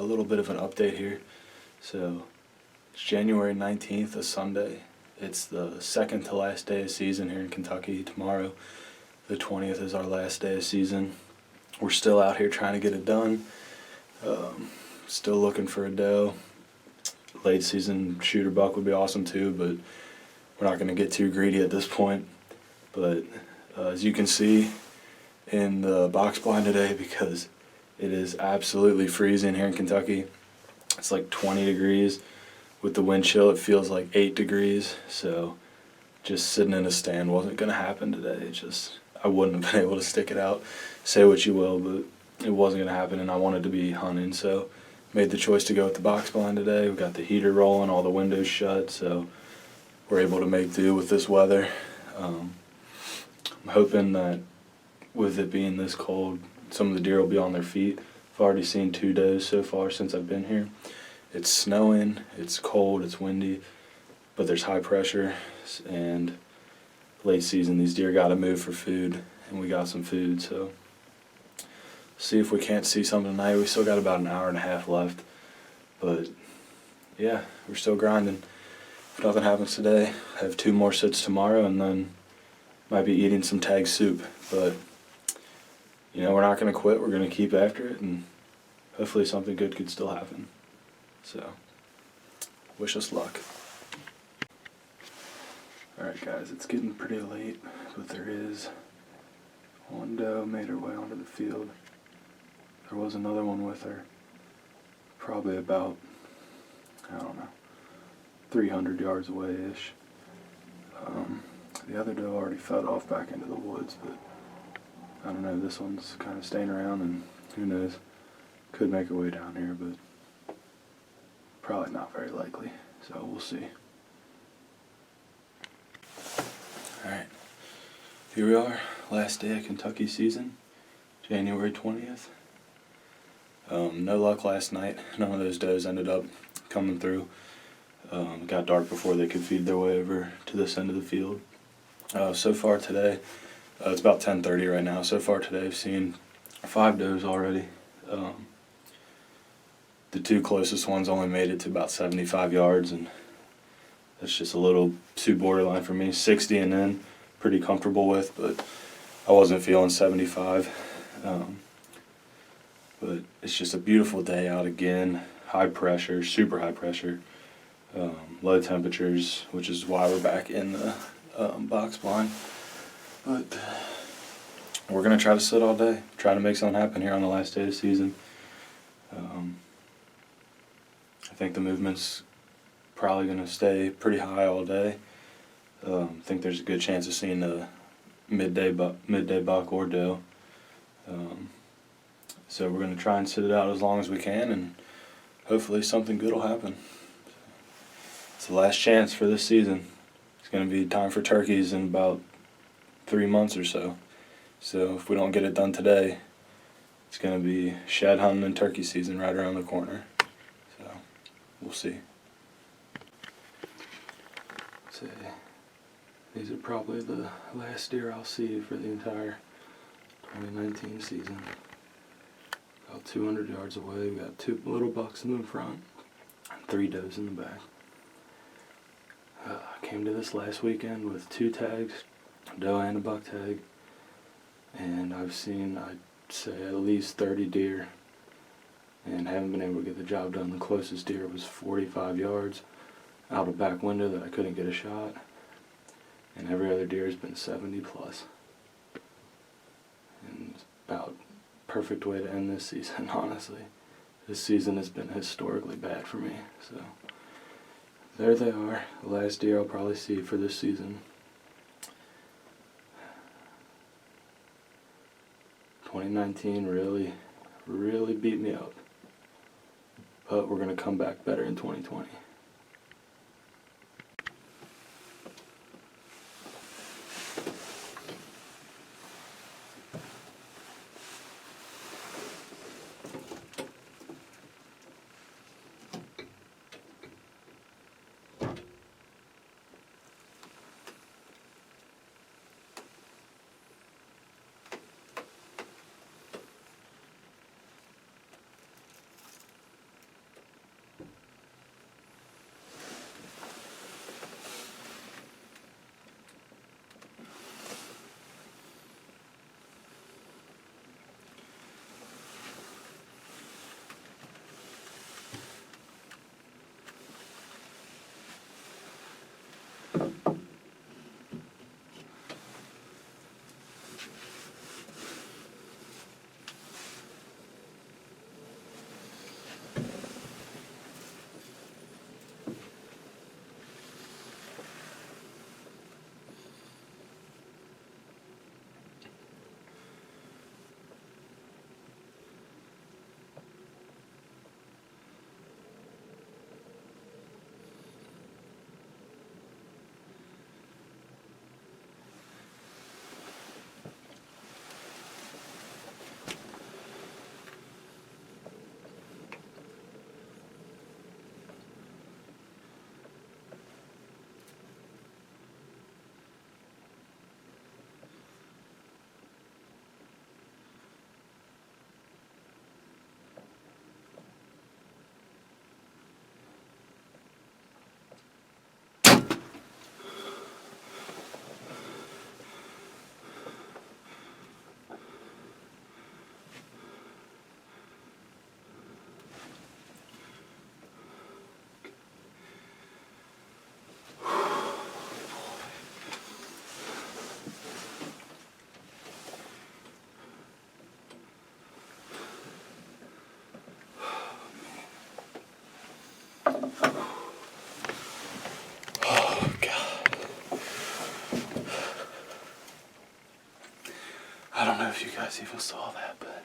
little bit of an update here. So it's January 19th, a Sunday. It's the second to last day of season here in Kentucky. Tomorrow, the 20th, is our last day of season. We're still out here trying to get it done. Still looking for a doe. Late season shooter buck would be awesome too, but we're not going to get too greedy at this point. But as you can see in the box blind today, because it is absolutely freezing here in Kentucky, it's like 20 degrees. With the wind chill, it feels like 8 degrees. So just sitting in a stand wasn't going to happen today. I wouldn't have been able to stick it out. Say what you will, but it wasn't going to happen, and I wanted to be hunting. So made the choice to go with the box blind today. We got the heater rolling, all the windows shut, so we're able to make do with this weather. I'm hoping that with it being this cold, some of the deer will be on their feet. I've already seen 2 does so far since I've been here. It's snowing, it's cold, it's windy, but there's high pressure, and late season these deer got to move for food, and we got some food, so see if we can't see something tonight. We still got about an hour and a half left, but yeah, we're still grinding. If nothing happens today, I have 2 more sits tomorrow, and then might be eating some tag soup, but we're not going to quit. We're going to keep after it, and hopefully something good could still happen. So, wish us luck. Alright guys, it's getting pretty late, but there is one doe made her way onto the field. There was another one with her, probably about, 300 yards away-ish. The other doe already fed off back into the woods, but I don't know, this one's kind of staying around, and who knows, could make her way down here, but probably not very likely, so we'll see. Alright, here we are, last day of Kentucky season, January 20th. No luck last night. None of those does ended up coming through. It got dark before they could feed their way over to this end of the field. So far today, it's about 10:30 right now. So far today I've seen 5 does already. The 2 closest ones only made it to about 75 yards, and that's just a little too borderline for me. 60 and in, pretty comfortable with, but I wasn't feeling 75. But it's just a beautiful day out again. High pressure, super high pressure. Low temperatures, which is why we're back in the box blind. But we're going to try to sit all day, try to make something happen here on the last day of the season. I think the movement's probably going to stay pretty high all day. I think there's a good chance of seeing a midday buck or doe. So we're going to try and sit it out as long as we can, and hopefully something good will happen. It's the last chance for this season. It's going to be time for turkeys in about 3 months or so. So if we don't get it done today, it's going to be shed hunting and turkey season right around the corner. So we'll see. So these are probably the last deer I'll see for the entire 2019 season. About 200 yards away, we got 2 little bucks in the front and 3 does in the back. I came to this last weekend with 2 tags, a doe and a buck tag, and I've seen, I'd say, at least 30 deer, and haven't been able to get the job done. The closest deer was 45 yards out a back window that I couldn't get a shot, and every other deer has been 70 plus. And it's about perfect way to end this season, honestly. This season has been historically bad for me, so there they are, the last deer I'll probably see for this season. 2019 really beat me up, but we're going to come back better in 2020. if you guys even saw that, but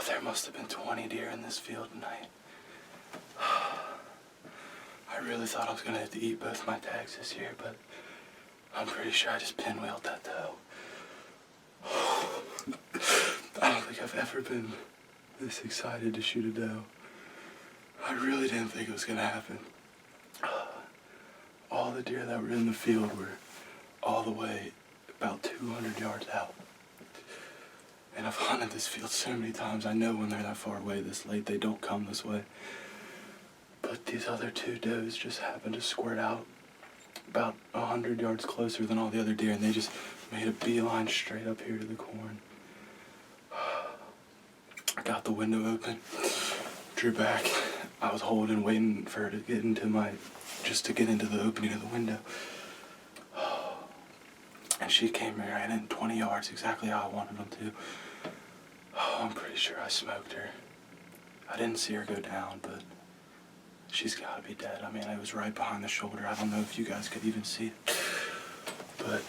there must have been 20 deer in this field tonight. I really thought I was going to have to eat both my tags this year, but I'm pretty sure I just pinwheeled that doe. I don't think I've ever been this excited to shoot a doe. I really didn't think it was going to happen. All the deer that were in the field were all the way about 200 yards out. And I've hunted this field so many times, I know when they're that far away this late, they don't come this way. But these other two does just happened to squirt out about 100 yards closer than all the other deer, and they just made a beeline straight up here to the corn. I got the window open, drew back. I was holding, waiting for her to get into just to get into the opening of the window. And she came right in 20 yards, exactly how I wanted them to. I'm pretty sure I smoked her. I didn't see her go down, but she's got to be dead. I mean, it was right behind the shoulder. I don't know if you guys could even see it. But,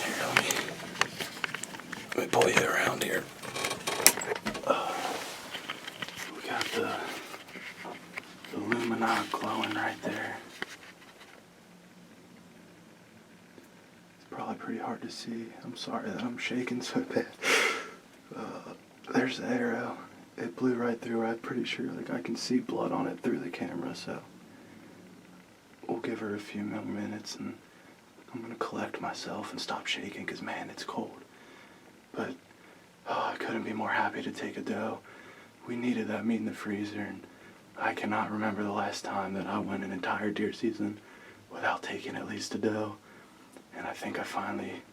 here, let me pull you around here. We got the lumina glowing right there. It's probably pretty hard to see. I'm sorry that I'm shaking so bad. There's the arrow. It blew right through. I'm pretty sure I can see blood on it through the camera, so we'll give her a few more minutes and I'm gonna collect myself and stop shaking because, man, it's cold. But I couldn't be more happy to take a doe. We needed that meat in the freezer, and I cannot remember the last time that I went an entire deer season without taking at least a doe. And I think I finally,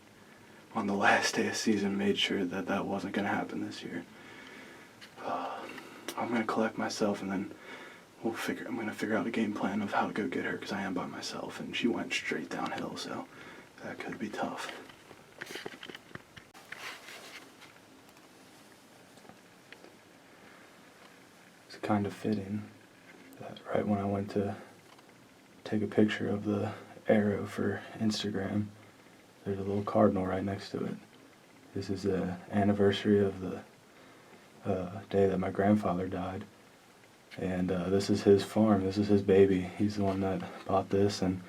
on the last day of season, made sure that that wasn't gonna happen this year. I'm gonna collect myself, and then I'm gonna figure out a game plan of how to go get her, because I am by myself, and she went straight downhill, so that could be tough. It's kind of fitting that right when I went to take a picture of the arrow for Instagram, there's a little cardinal right next to it. This is the anniversary of the day that my grandfather died, and this is his farm. This is his baby. He's the one that bought this, and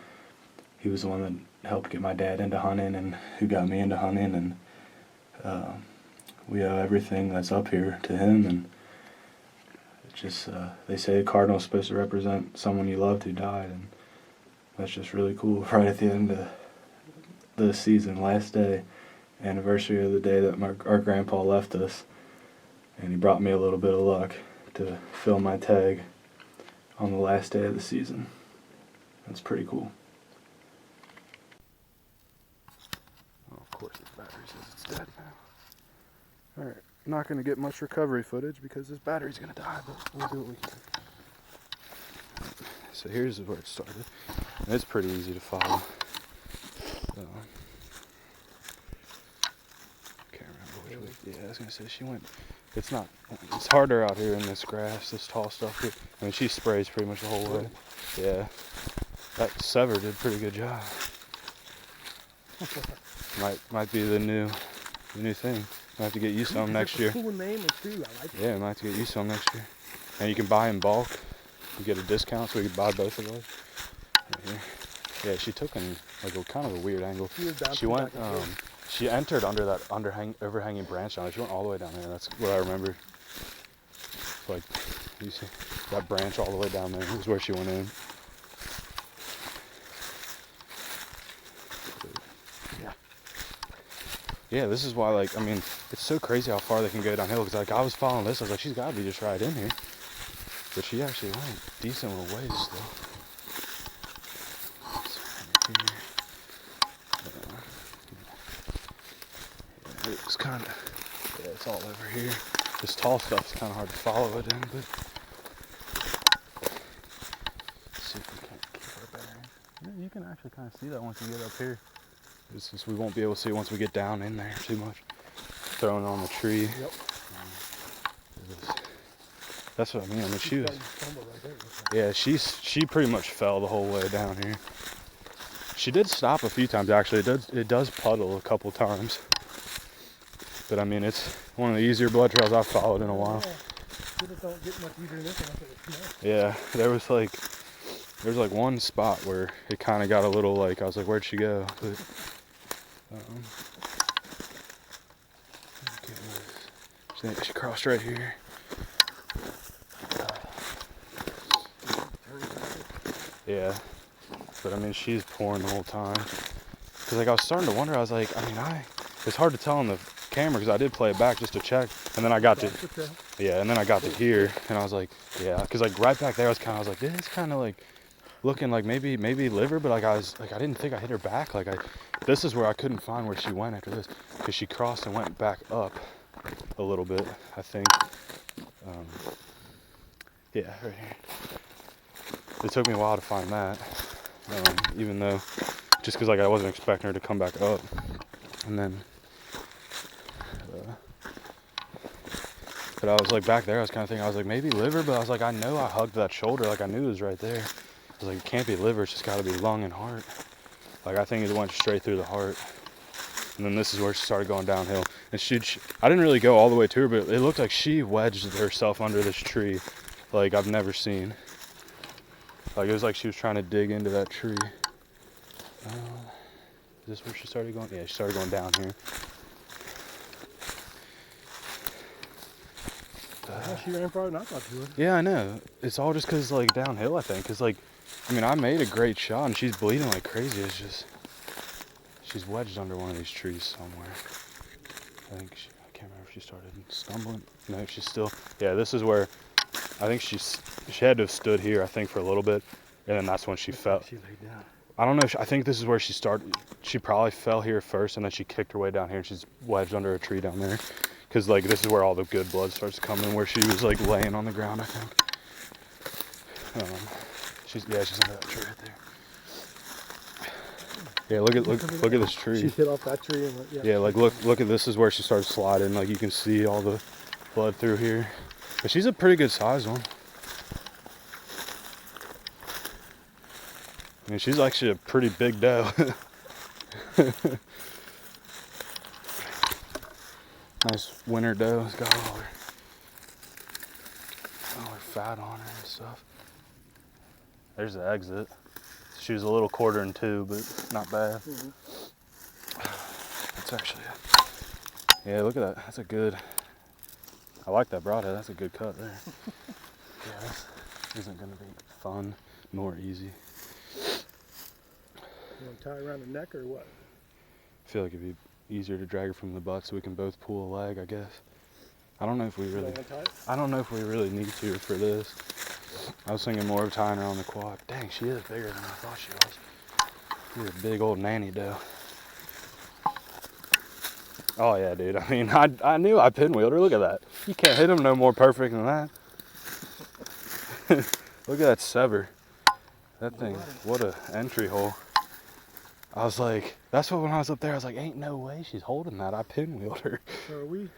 he was the one that helped get my dad into hunting and who got me into hunting, and we owe everything that's up here to him. And it's just they say a cardinal's supposed to represent someone you loved who died, and that's just really cool. Right at the end of the season, last day, anniversary of the day that our grandpa left us, and he brought me a little bit of luck to fill my tag on the last day of the season. That's pretty cool. Oh, of course this battery says it's dead now. Alright, not going to get much recovery footage because this battery's going to die, but we'll do what we can. So here's where it started. And it's pretty easy to follow. So, can't remember which way. Yeah, I was going to say she went. It's harder out here in this grass, this tall stuff here. I mean, she sprays pretty much the whole way. Yeah. That Sever did a pretty good job. Might be the new thing. Might have to get you some next year. Cool name too. I like it. Yeah, might have to get you some next year. And you can buy in bulk. You get a discount, so you can buy both of those. Right here. Yeah, she took in like a kind of a weird angle. She went. She entered under that overhanging branch on it. She went all the way down there. That's what I remember. Like, you see that branch all the way down there is where she went in. Yeah. Yeah, this is why, like, I mean, it's so crazy how far they can go downhill. Because, like, I was following this. I was like, she's got to be just right in here. But she actually went a decent little ways still. It's kind of, yeah, it's all over here. This tall stuff's kind of hard to follow it in, but let's see if we can't keep our bearing. Yeah, you can actually kind of see that once you get up here. It's just we won't be able to see once we get down in there too much. Throwing on the tree. Yep. That's what I mean. I mean, she was. Yeah, she pretty much fell the whole way down here. She did stop a few times actually. It does puddle a couple times. But I mean, it's one of the easier blood trails I've followed in a while. It don't get much easier than this one. Yeah, there was like one spot where it kind of got a little like, I was like, where'd she go? But, she crossed right here. Yeah, but I mean, she's pouring the whole time. Cause like I was starting to wonder, I was like, it's hard to tell on the camera because I did play it back just to check, and then I got to, yeah, and then I got to here, and I was like, yeah, cause like right back there, I was like, this is kind of like looking like maybe liver, but like I didn't think I hit her back. Like this is where I couldn't find where she went after this, cause she crossed and went back up a little bit, I think. Yeah, right here. It took me a while to find that, even though, just because like I wasn't expecting her to come back up, and then, but I was like back there, I was kind of thinking, I was like maybe liver, but I was like I know I hugged that shoulder, like I knew it was right there. I was like it can't be liver, it's just got to be lung and heart. Like I think it went straight through the heart, and then this is where she started going downhill, and I didn't really go all the way to her, but it looked like she wedged herself under this tree, like I've never seen. Like it was like she was trying to dig into that tree. Is this where she started going? Yeah, she started going down here. She ran farther than I thought she would. Yeah, I know. It's all just because like downhill, I think. Cause like, I mean, I made a great shot and she's bleeding like crazy. It's just she's wedged under one of these trees somewhere. I can't remember if she started stumbling. No, she's still. Yeah, this is where I think she had to have stood here, I think, for a little bit, and then that's when she fell. She laid down. I don't know. I think this is where she started. She probably fell here first, and then she kicked her way down here, and she's wedged under a tree down there. Because, like, this is where all the good blood starts coming, where she was, like, laying on the ground, I think. She's under that tree right there. Yeah, look at this tree. She hit off that tree and yeah, like look at this is where she started sliding. Like you can see all the blood through here. But she's a pretty good size one. I mean, she's actually a pretty big doe. Nice winter doe. It's got all her fat on her and stuff. There's the exit. She was a little quarter in two, but not bad. Mm-hmm. That's actually, yeah, look at that. That's a good, I like that broadhead. That's a good cut there. Yeah, this isn't going to be fun nor easy. You want to tie around the neck or what? I feel like it'd be easier to drag her from the butt so we can both pull a leg, I guess. I don't know if we really need to for this. I was thinking more of tying her on the quad. Dang, she is bigger than I thought she was. She's a big old nanny doe. Oh yeah, dude. I mean, I knew I pinwheeled her. Look at that. You can't hit him no more perfect than that. Look at that sever. That thing, what a entry hole. I was like, that's what when I was up there, I was like, ain't no way she's holding that. I pinwheeled her. So are we?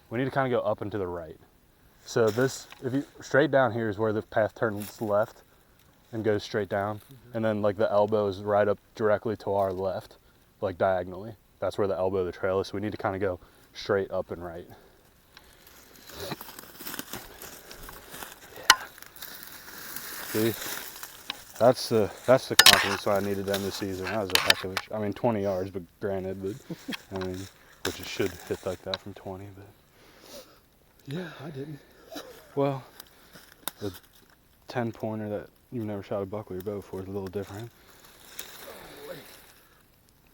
We need to kind of go up and to the right. So this, if you, straight down here is where the path turns left and goes straight down. Mm-hmm. And then like the elbow is right up directly to our left, like diagonally. That's where the elbow of the trail is. So we need to kind of go straight up and right. Yeah. See, that's the confidence I needed to end the season. That was a heck of a, 20 yards, but granted, but which it should hit like that from 20, but. Yeah, I didn't. Well, the 10-pointer that you've never shot a buck with your bow before is a little different.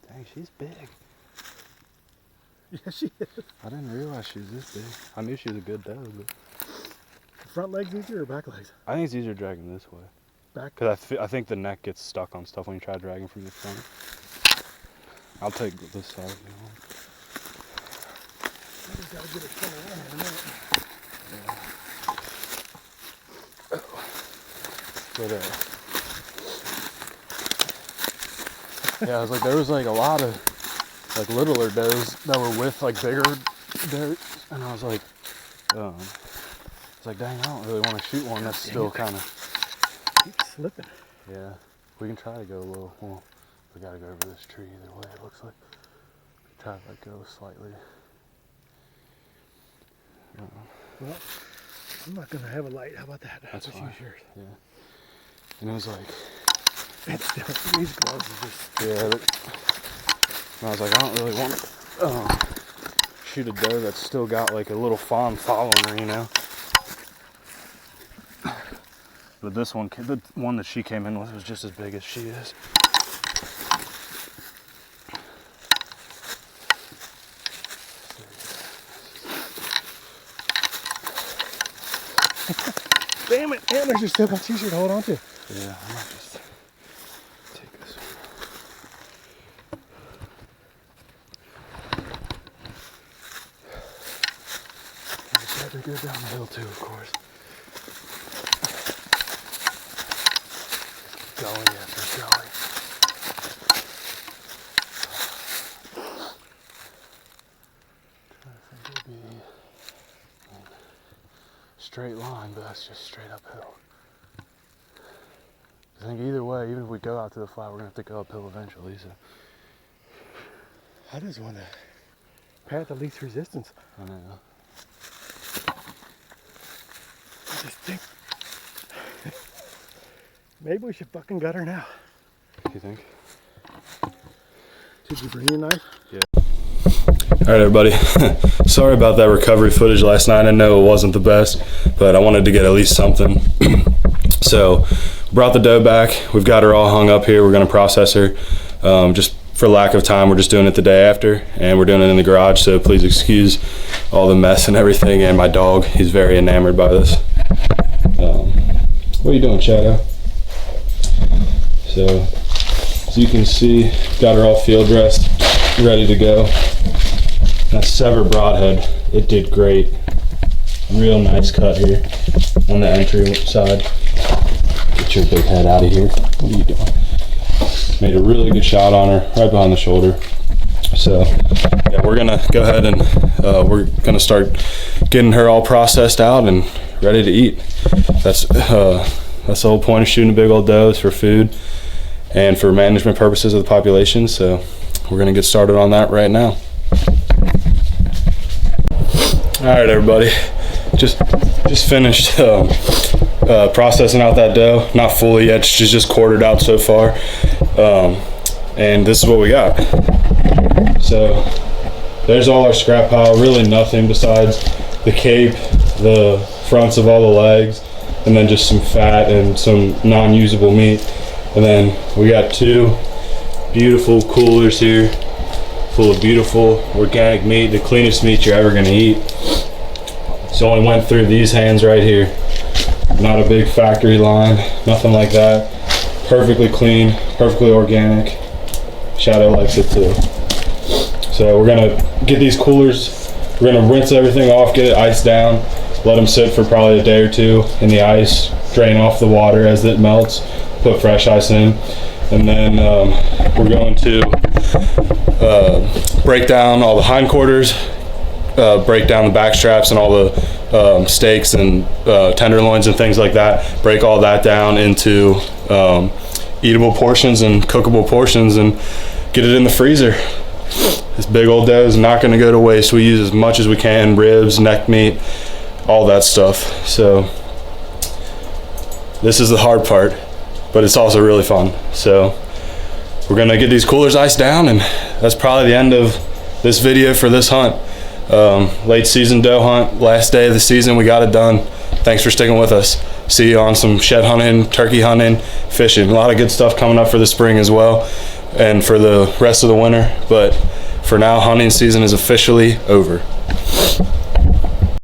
Dang, she's big. Yeah, she is. I didn't realize she was this big. I knew she was a good doe, but... Front legs easier or back legs? I think it's easier dragging this way. Back? Because I think the neck gets stuck on stuff when you try dragging from the front. I'll take this side if you want. I just gotta get it spun around in a minute. Yeah. But, yeah, I was like, there was like a lot of like littler does that were with like bigger does, and I was like, dang, I don't really want to shoot one that's still kind of keep slipping. Yeah, we can try to go a little. Well, we gotta go over this tree either way. It looks like try to like go slightly. Well, I'm not gonna have a light. How about that? That's Let's fine. use yours. Yeah. And it was like, It's still, these gloves are just. yeah. And I was like, I don't really want to shoot a doe that's still got like a little fawn following her, you know. But this one, the one that she came in with was just as big as she is. Damn it! Damn, there's your step on t-shirt to hold on to. Yeah, I might just take this one. It's got to go down the hill too, of course. Going after going. I think it'll be straight line, but that's just straight uphill. I think either way, even if we go out to the flat, we're gonna have to go uphill eventually. So I just want to path of least resistance. I know. I just think maybe we should fucking gut her now. You think? Did you bring your knife? Yeah. All right, everybody. Sorry about that recovery footage last night. I know it wasn't the best, but I wanted to get at least something. So, brought the doe back. We've got her all hung up here. We're going to process her. Just for lack of time, we're just doing it the day after, and we're doing it in the garage. So please excuse all the mess and everything. And my dog, he's very enamored by this. What are you doing, Shadow? So, as you can see, got her all field dressed, ready to go. That Sever broadhead, it did great. Real nice cut here on the entry side. Get your big head out of here. What are you doing? Made a really good shot on her, right behind the shoulder. So, yeah, we're gonna go ahead and we're gonna start getting her all processed out and ready to eat. That's the whole point of shooting a big old doe, is for food and for management purposes of the population. So, we're gonna get started on that right now. All right, everybody. Just finished processing out that doe. Not fully yet. She's just quartered out so far, and this is what we got. So there's all our scrap pile. Really nothing besides the cape, the fronts of all the legs, and then just some fat and some non-usable meat. And then we got 2 beautiful coolers here full of beautiful organic meat, the cleanest meat you're ever gonna eat. So only went through these hands right here. Not a big factory line, nothing like that. Perfectly clean, perfectly organic. Shadow likes it too. So we're gonna get these coolers, we're gonna rinse everything off, get it iced down, let them sit for probably a day or 2 in the ice, drain off the water as it melts, put fresh ice in, and then we're going to break down all the hindquarters, break down the back straps and all the steaks and tenderloins and things like that. Break all that down into eatable portions and cookable portions and get it in the freezer. This big old doe is not going to go to waste. We use as much as we can, ribs, neck meat, all that stuff. So this is the hard part, but it's also really fun. So we're gonna get these coolers iced down, and that's probably the end of this video for this hunt. Late season doe hunt, last day of the season, we got it done. Thanks for sticking with us. See you on some shed hunting, turkey hunting, fishing. A lot of good stuff coming up for the spring as well, and for the rest of the winter. But for now, hunting season is officially over.